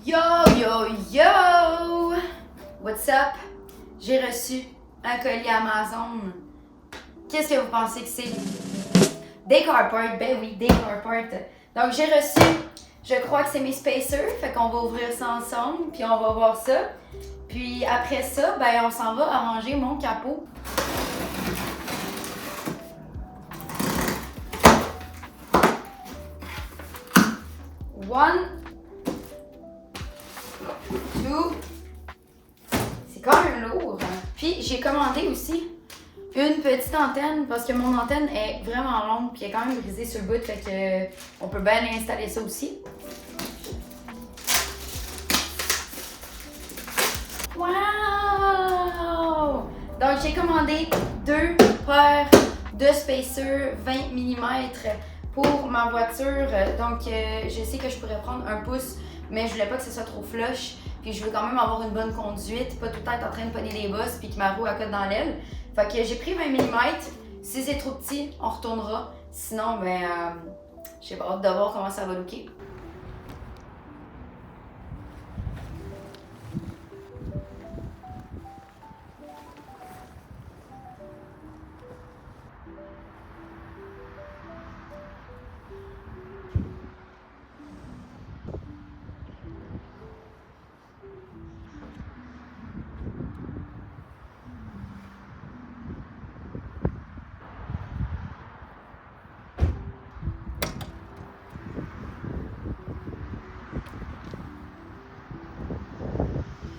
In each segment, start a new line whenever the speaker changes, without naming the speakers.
Yo, yo, yo! What's up? J'ai reçu un colis Amazon. Qu'est-ce que vous pensez que c'est? Des Carport, ben oui, des Carport. Donc j'ai reçu, je crois que c'est mes spacers, fait qu'on va ouvrir ça ensemble, puis on va voir ça. Puis après ça, ben on s'en va arranger mon capot. One, two. C'est quand même lourd. Puis j'ai commandé aussi une petite antenne parce que mon antenne est vraiment longue puis elle est quand même brisée sur le bout, fait que on peut bien installer ça aussi. Wow! Donc j'ai commandé 2 paires de spacers 20 mm pour ma voiture. Donc je sais que je pourrais prendre un pouce, mais je voulais pas que ce soit trop flush. Puis je veux quand même avoir une bonne conduite, pas tout le temps être en train de pogner des bosses puis que ma roue accote dans l'aile. Fait que j'ai pris 20 mm. Si c'est trop petit, on retournera. Sinon, ben, j'ai pas hâte de voir comment ça va looker.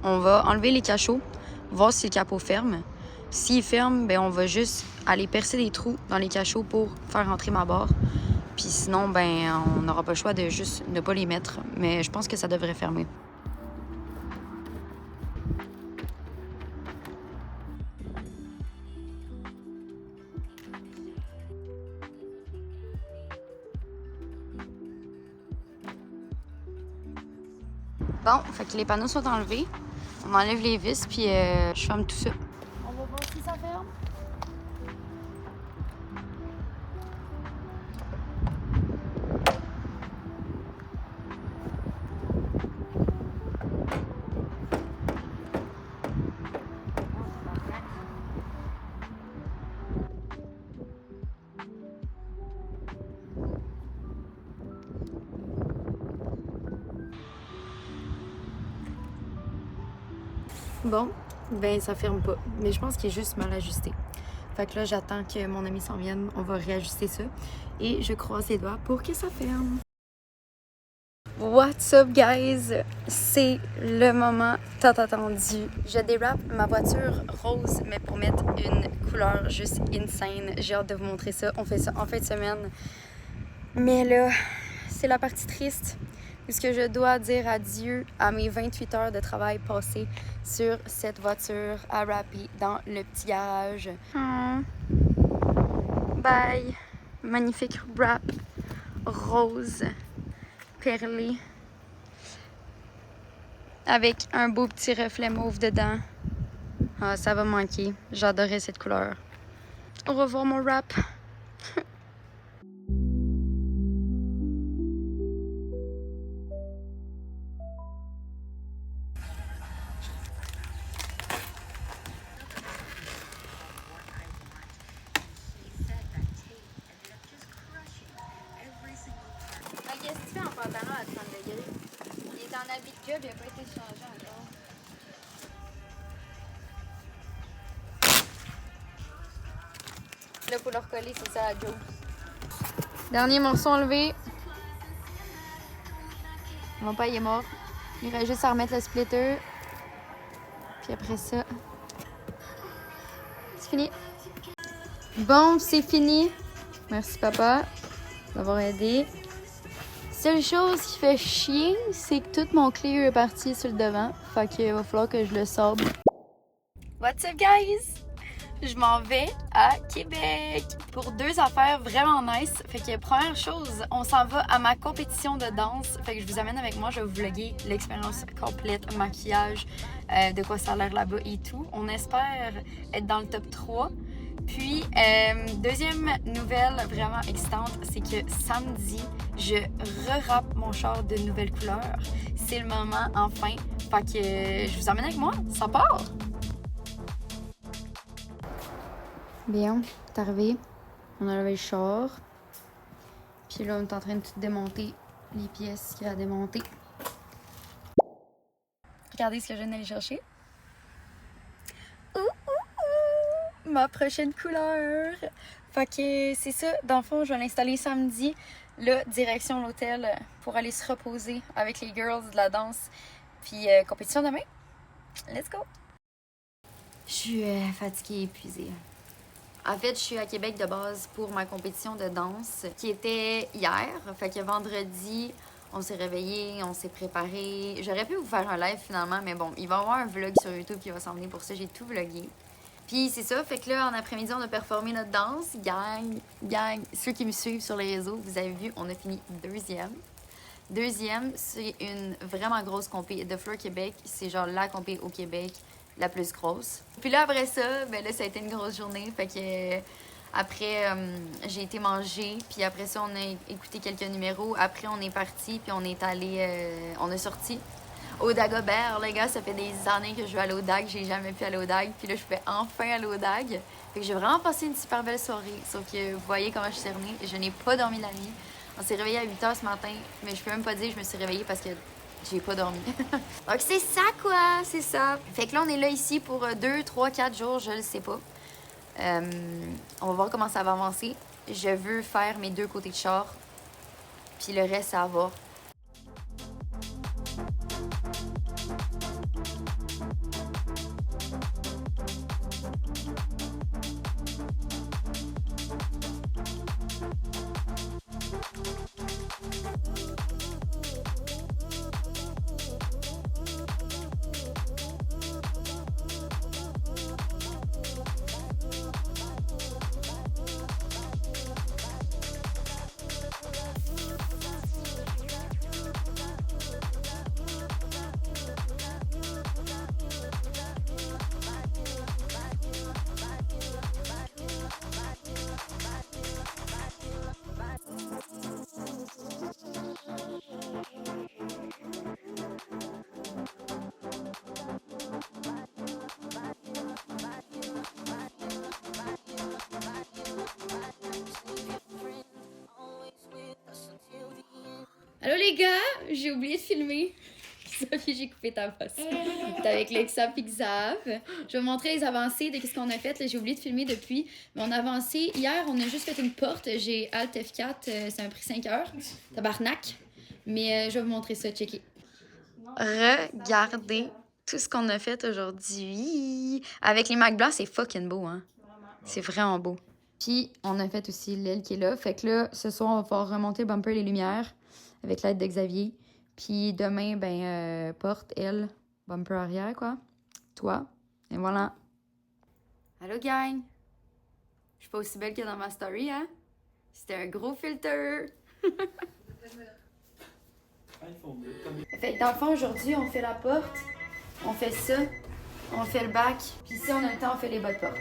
On va enlever les cachots, voir si le capot ferme. S'il ferme, ben on va juste aller percer des trous dans les cachots pour faire rentrer ma barre. Puis sinon, ben on n'aura pas le choix de juste ne pas les mettre. Mais je pense que ça devrait fermer. Bon, fait que les panneaux sont enlevés. On enlève les vis, puis je ferme tout ça. On va voir si ça ferme. Bon, ben ça ferme pas. Mais je pense qu'il est juste mal ajusté. Fait que là, j'attends que mon ami s'en vienne. On va réajuster ça. Et je croise les doigts pour que ça ferme. What's up, guys? C'est le moment tant attendu. Je dérape ma voiture rose, mais pour mettre une couleur juste insane. J'ai hâte de vous montrer ça. On fait ça en fin de semaine. Mais là, c'est la partie triste. Puisque je dois dire adieu à mes 28 heures de travail passées sur cette voiture à Rappi dans le petit garage. Bye! Magnifique wrap rose perlé avec un beau petit reflet mauve dedans. Ah, ça va manquer. J'adorais cette couleur. Au revoir mon wrap! Qu'est-ce que tu fais en pantalon à 30 degrés? Il est en habit de job, il n'a pas été changé encore. Là, faut le recoller, c'est ça la joke. Dernier morceau enlevé. Mon père, il est mort. Il reste juste à remettre le splitter. Puis après ça, c'est fini. Bon, c'est fini. Merci papa d'avoir aidé. Seule chose qui fait chier, c'est que tout mon clear est parti sur le devant. Fait qu'il va falloir que je le sorte. What's up, guys? Je m'en vais à Québec pour 2 affaires vraiment nice. Fait que première chose, on s'en va à ma compétition de danse. Fait que je vous amène avec moi, je vais vous vlogger l'expérience complète, maquillage, de quoi ça a l'air là-bas et tout. On espère être dans le top 3. Puis, deuxième nouvelle vraiment excitante, c'est que samedi, je re-rappe mon char de nouvelles couleurs. C'est le moment, enfin. Fait que je vous emmène avec moi, ça part! Bien, c'est arrivé. On a levé le char. Puis là, on est en train de tout démonter les pièces qu'il y a à démonter. Regardez ce que je viens d'aller chercher. Ma prochaine couleur. Fait que c'est ça. Dans le fond, je vais l'installer samedi. Là, direction l'hôtel pour aller se reposer avec les girls de la danse. Puis compétition demain. Let's go! Je suis fatiguée, épuisée. En fait, je suis à Québec de base pour ma compétition de danse qui était hier. Fait que vendredi, on s'est réveillés, on s'est préparé. J'aurais pu vous faire un live finalement, mais bon, il va y avoir un vlog sur YouTube qui va s'en venir pour ça. J'ai tout vlogué. Puis c'est ça, fait que là, en après-midi, on a performé notre danse. Gang. Ceux qui me suivent sur les réseaux, vous avez vu, on a fini deuxième. Deuxième, c'est une vraiment grosse compé de Fleur Québec. C'est genre la compé au Québec la plus grosse. Puis là, après ça, ben là, ça a été une grosse journée. Fait que après, j'ai été manger. Puis après ça, on a écouté quelques numéros. Après, on est parti. Puis on est allé, on a sorti au Dagobert. Les gars, ça fait des années que je veux aller au DAG. J'ai jamais pu aller au DAG. Puis là, je peux enfin aller au DAG. Fait que j'ai vraiment passé une super belle soirée. Sauf que vous voyez comment je suis cernée. Je n'ai pas dormi la nuit. On s'est réveillé à 8h ce matin. Mais je peux même pas dire que je me suis réveillée parce que j'ai pas dormi. Donc c'est ça quoi, c'est ça. Fait que là, on est là ici pour 2, 3, 4 jours, je le sais pas. On va voir comment ça va avancer. Je veux faire mes 2 côtés de char. Puis le reste, ça va. Allô les gars, j'ai oublié de filmer. Sophie, j'ai coupé ta face. T'es avec Lexa pis Xav. Je vais vous montrer les avancées de ce qu'on a fait. Là, j'ai oublié de filmer depuis. Mais on a avancé. Hier, on a juste fait une porte. J'ai Alt F4. Ça m'a pris 5 heures. Tabarnak. Mais je vais vous montrer ça. Checker. Regardez tout ce qu'on a fait aujourd'hui. Avec les Mac Blancs, c'est fucking beau, hein? C'est vraiment beau. Puis, on a fait aussi l'aile qui est là. Fait que là, ce soir, on va pouvoir remonter le bumper, les lumières, avec l'aide de Xavier. Puis demain, ben, porte, aile, bumper arrière, quoi. Toi. Et voilà. Allô, gang! Je suis pas aussi belle que dans ma story, hein? C'était un gros filter! Fait que dans le fond, aujourd'hui, on fait la porte, on fait ça, on fait le bac, puis si on a le temps, on fait les bas de porte.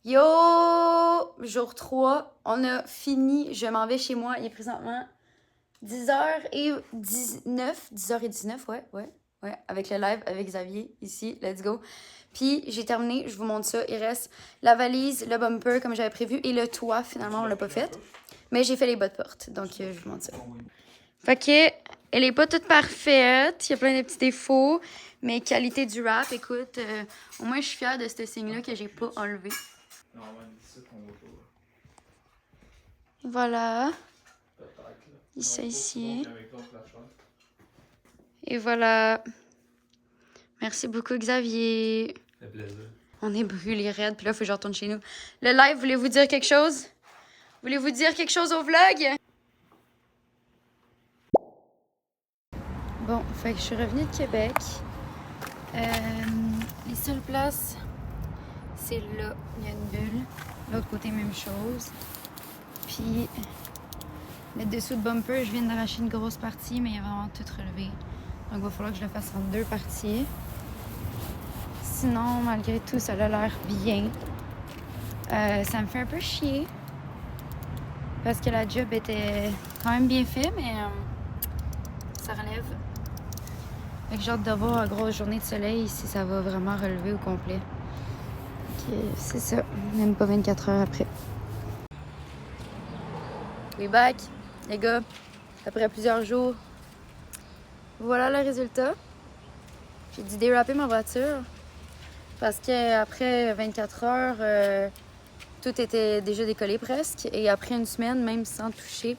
Yo! Jour 3, on a fini. Je m'en vais chez moi. Il est présentement 10h19. 10h19, ouais. Avec le live avec Xavier ici. Let's go. Puis j'ai terminé. Je vous montre ça. Il reste la valise, le bumper comme j'avais prévu et le toit. Finalement, on l'a pas fait. Mais j'ai fait les bas de porte. Donc, je vous montre ça. Fait que, elle est pas toute parfaite. Il y a plein de petits défauts. Mais qualité du wrap, écoute, au moins je suis fière de ce signe-là que j'ai pas enlevé. Voilà. Ici. Et voilà. Merci beaucoup, Xavier.
Ça fait plaisir.
On est brûlés raides, puis là, il faut que je retourne chez nous. Le live, voulez-vous dire quelque chose? Voulez-vous dire quelque chose au vlog? Bon, fait que je suis revenue de Québec. Les seules places, c'est là, il y a une bulle. L'autre côté, même chose. Puis, le dessous de bumper, je viens d'arracher une grosse partie, mais il est vraiment tout relevé. Donc, il va falloir que je le fasse en 2 parties. Sinon, malgré tout, ça a l'air bien. Ça me fait un peu chier. Parce que la job était quand même bien faite, mais ça relève. Fait que j'ai hâte de voir une grosse journée de soleil si ça va vraiment relever au complet. C'est ça, même pas 24 heures après. We back, les gars, après plusieurs jours. Voilà le résultat. J'ai dû déraper ma voiture parce qu'après 24 heures, tout était déjà décollé presque. Et après une semaine, même sans toucher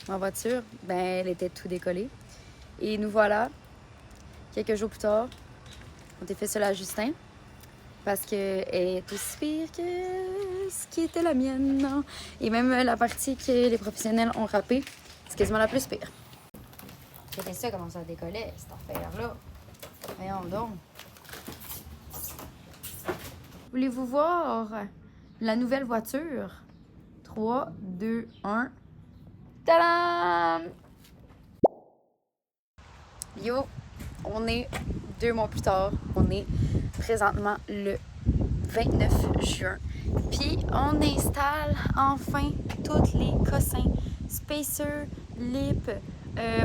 ma voiture, ben elle était tout décollée. Et nous voilà, quelques jours plus tard, on a fait cela à Justin. Parce qu'elle est aussi pire que ce qui était la mienne. Non. Et même la partie que les professionnels ont râpée, c'est quasiment la plus pire. C'était ça, comment ça décollait, cette affaire-là. Voyons donc. Voulez-vous voir la nouvelle voiture? 3, 2, 1. Tadam! Yo, on est 2 mois plus tard. On est présentement le 29 juin. Puis on installe enfin tous les cossins, spacer, lip.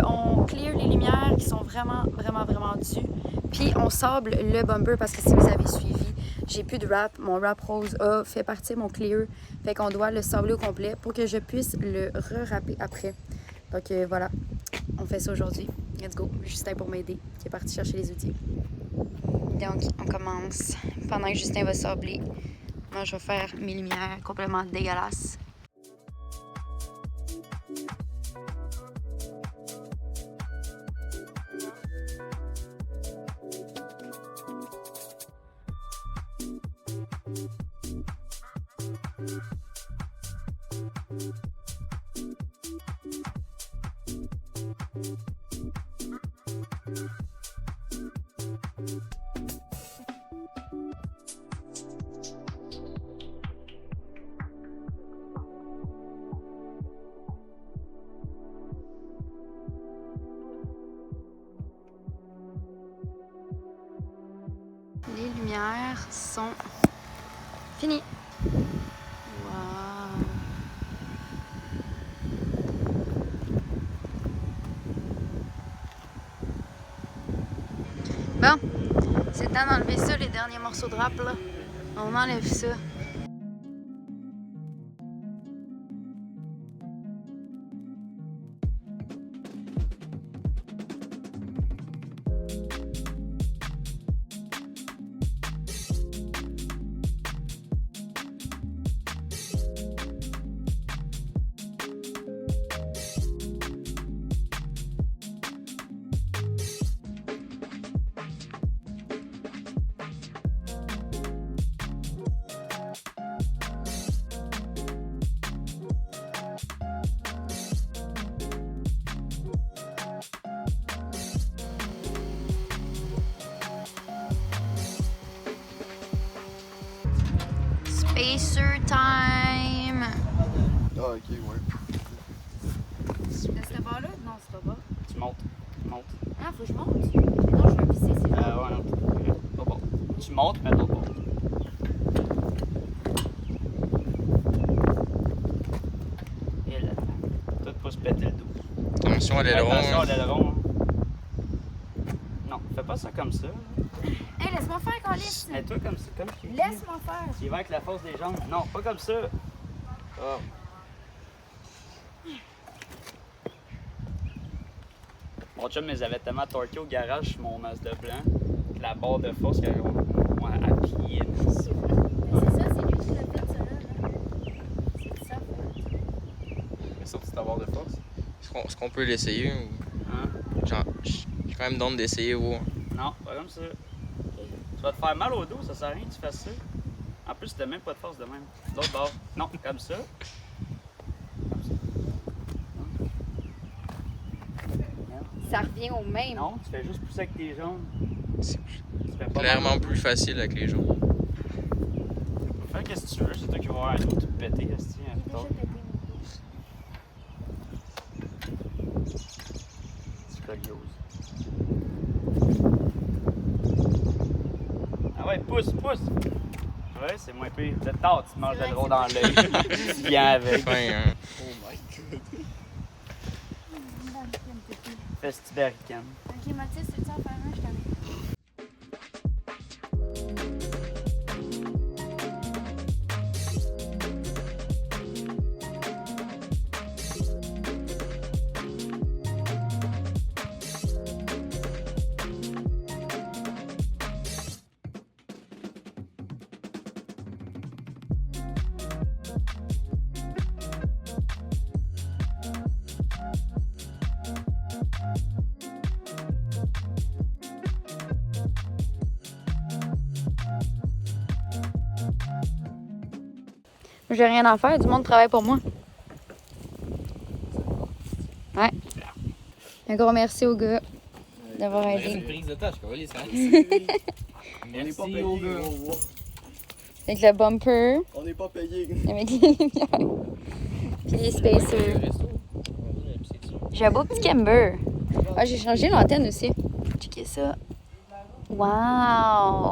On clear les lumières qui sont vraiment dues. Puis on sable le bumper parce que si vous avez suivi, j'ai plus de wrap. Mon wrap rose a fait partir mon clear. Fait qu'on doit le sabler au complet pour que je puisse le re-rapper après. Donc voilà, on fait ça aujourd'hui. Let's go. Justin pour m'aider, qui est parti chercher les outils. Donc, on commence. Pendant que Justin va sabler, moi, je vais faire mes lumières complètement dégueulasses. Les lumières sont finies. Wow. Bon, c'est temps d'enlever ça, les derniers morceaux de rap là. On enlève ça. Spacer time!
Ah, ok, ouais.
C'était bas là? Non, c'est pas bas.
Tu montes.
Ah, faut que je monte? Non, je vais pisser, c'est vrai.
Ouais, non. Pas bon. Tu montes, mais l'autre bord. Et là, tout pas se péter le dos.
Attention à l'aileron.
Attention à
Hein.
l'aileron. Hein. Non, fais pas ça comme ça.
Hey, laisse-moi faire, Calice!
Mais toi, comme ça, comme tu dis.
Laisse-moi faire!
Tu y vas avec la force des jambes. Non, pas comme ça. Oh. Mon chum les avait tellement torqués au garage sur mon Mazda blanc que la barre de force qu'elle a plié.
Mais c'est ça, c'est lui qui l'a fait, ça là. C'est de sa faute.
Mais sorti ta barre de force. Est-ce qu'on peut l'essayer ou.
Hein?
Genre, j'ai quand même donné d'essayer, voir.
Non, pas comme ça. Tu vas te faire mal au dos, ça sert à rien que tu fasses ça. En plus, t'as même pas de force de même. L'autre bord. Non, comme ça. Comme ça.
Ça revient au même.
Non, tu fais juste pousser avec tes jambes.
C'est
Tu fais pas
clairement
mal au
plus
dos.
facile avec les jambes.
Fais qu'est-ce que tu veux, c'est toi qui vas avoir un dos tout pété, esti,
Il est
hein,
déjà
tard.
pété, mon dos.
Scoliose. Ah ouais, pousse. Ouais, c'est moins pire. De tard, tu manges
C'est
le
vrai
gros
que
dans l'œil. Tu viens avec.
Fin, hein.
Oh my god.
Festibéricaine.
Ok, Mathis, tu veux en faire un? Je t'en ai. J'ai rien à faire, du monde travaille pour moi. Ouais. Un gros merci aux gars d'avoir aidé.
prise de tâche, quoi, les ça.
On n'est pas payé, on va voir.
Avec le bumper,
On n'est pas payé.
avec les lumières, puis les spacers. J'ai un beau petit camber. Ah, j'ai changé l'antenne aussi. Checkez ça. Wow!